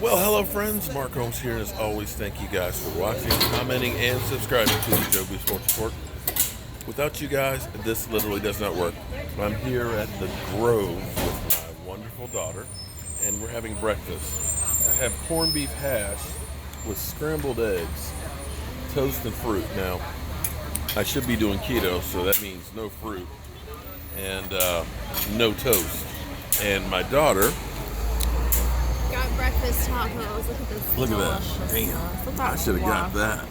Well, hello friends, Mark Holmes here, and as always, thank you guys for watching, commenting, and subscribing to the Joe B Sports Report. Without you guys, this literally does not work. I'm here at the Grove with my wonderful daughter, and we're having breakfast. I have corned beef hash with scrambled eggs, toast, and fruit. Now, I should be doing keto, so that means no fruit and no toast. And my daughter got breakfast tacos. Look at this. Look at that. Damn. I should have got that.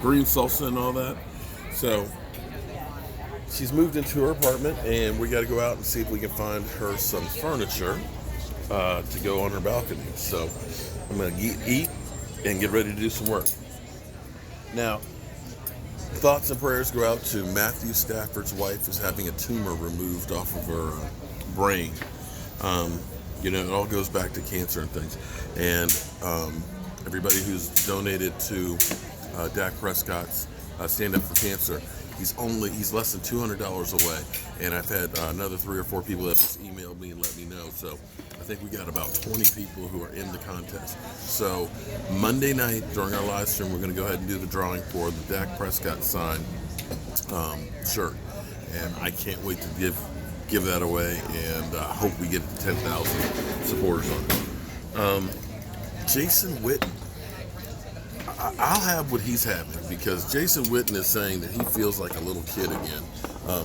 Green salsa and all that. So she's moved into her apartment, and we got to go out and see if we can find her some furniture to go on her balcony. So I'm going to eat and get ready to do some work. Now, thoughts and prayers go out to Matthew Stafford's wife, who's having a tumor removed off of her brain. It all goes back to cancer and things. And everybody who's donated to Dak Prescott's Stand Up for Cancer, he's less than $200 away. And I've had another 3 or 4 people that just emailed me and let me know. So I think we got about 20 people who are in the contest. So Monday night during our live stream, we're going to go ahead and do the drawing for the Dak Prescott signed shirt. And I can't wait to give that away, and hope we get 10,000 supporters on it. Jason Witten, I'll have what he's having, because Jason Witten is saying that he feels like a little kid again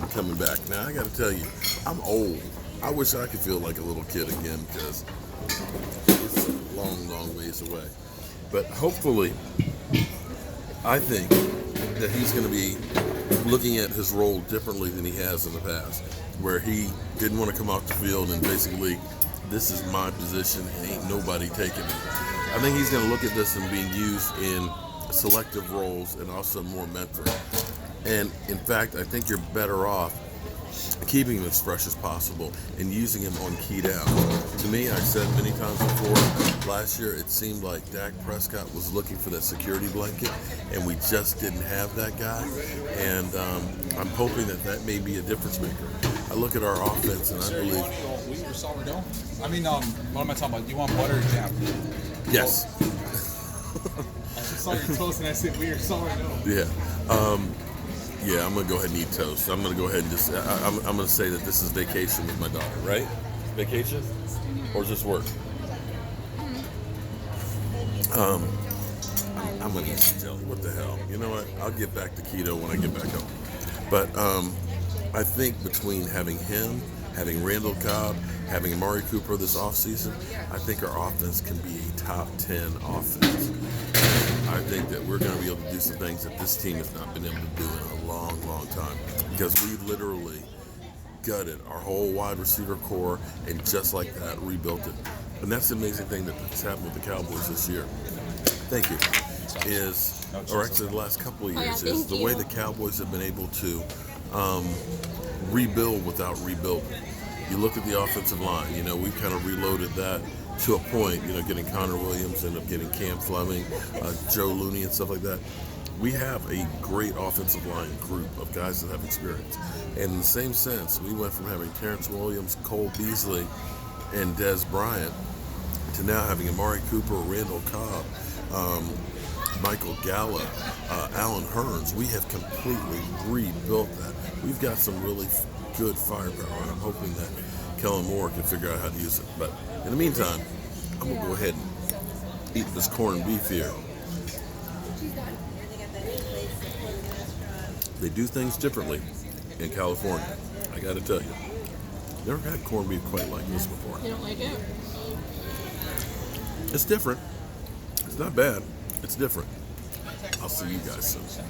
coming back. Now, I got to tell you, I'm old. I wish I could feel like a little kid again, because it's a long, long ways away. But hopefully, I think that he's going to be looking at his role differently than he has in the past, where he didn't want to come off the field and basically, this is my position, ain't nobody taking it. I think he's going to look at this and being used in selective roles and also more mentoring. And in fact, I think you're better off keeping him as fresh as possible and using him on key down. To me, I said many times before, last year it seemed like Dak Prescott was looking for that security blanket, and we just didn't have that guy. And I'm hoping that may be a difference maker. I look at our offense, and I believe. You want wheat or sourdough? I mean, what am I talking about? Do you want butter or jam? Yes. I just saw your toast and I said wheat or sourdough. Yeah. Yeah, I'm going to go ahead and eat toast. I'm going to go ahead and just, I'm going to say that this is vacation with my daughter, right? Vacation? Or just work? I'm going to eat some jelly. What the hell? You know what? I'll get back to keto when I get back home. But I think between having him, having Randall Cobb, having Amari Cooper this offseason, I think our offense can be a top 10 offense. I think that we're going to be able to do some things that this team has not been able to do in a long, long time, because we literally gutted our whole wide receiver core and just like that rebuilt it. And that's the amazing thing that's happened with the Cowboys this year. Thank you. Or actually the last couple of years, is the way the Cowboys have been able to rebuild without rebuilding. You look at the offensive line, we've kind of reloaded that to a point, getting Connor Williams, ended up getting Cam Fleming, Joe Looney and stuff like that. We have a great offensive line group of guys that have experience. And in the same sense, we went from having Terrence Williams, Cole Beasley, and Dez Bryant to now having Amari Cooper, Randall Cobb, Michael Gallup, Alan Hearns. We have completely rebuilt that. We've got some really good firepower, and I'm hoping that Kellen Moore can figure out how to use it. But in the meantime, I'm going to go ahead and eat this corned beef here. They do things differently in California, I got to tell you. Never had corned beef quite like this before. You don't like it? It's different. It's not bad. It's different. I'll see you guys soon.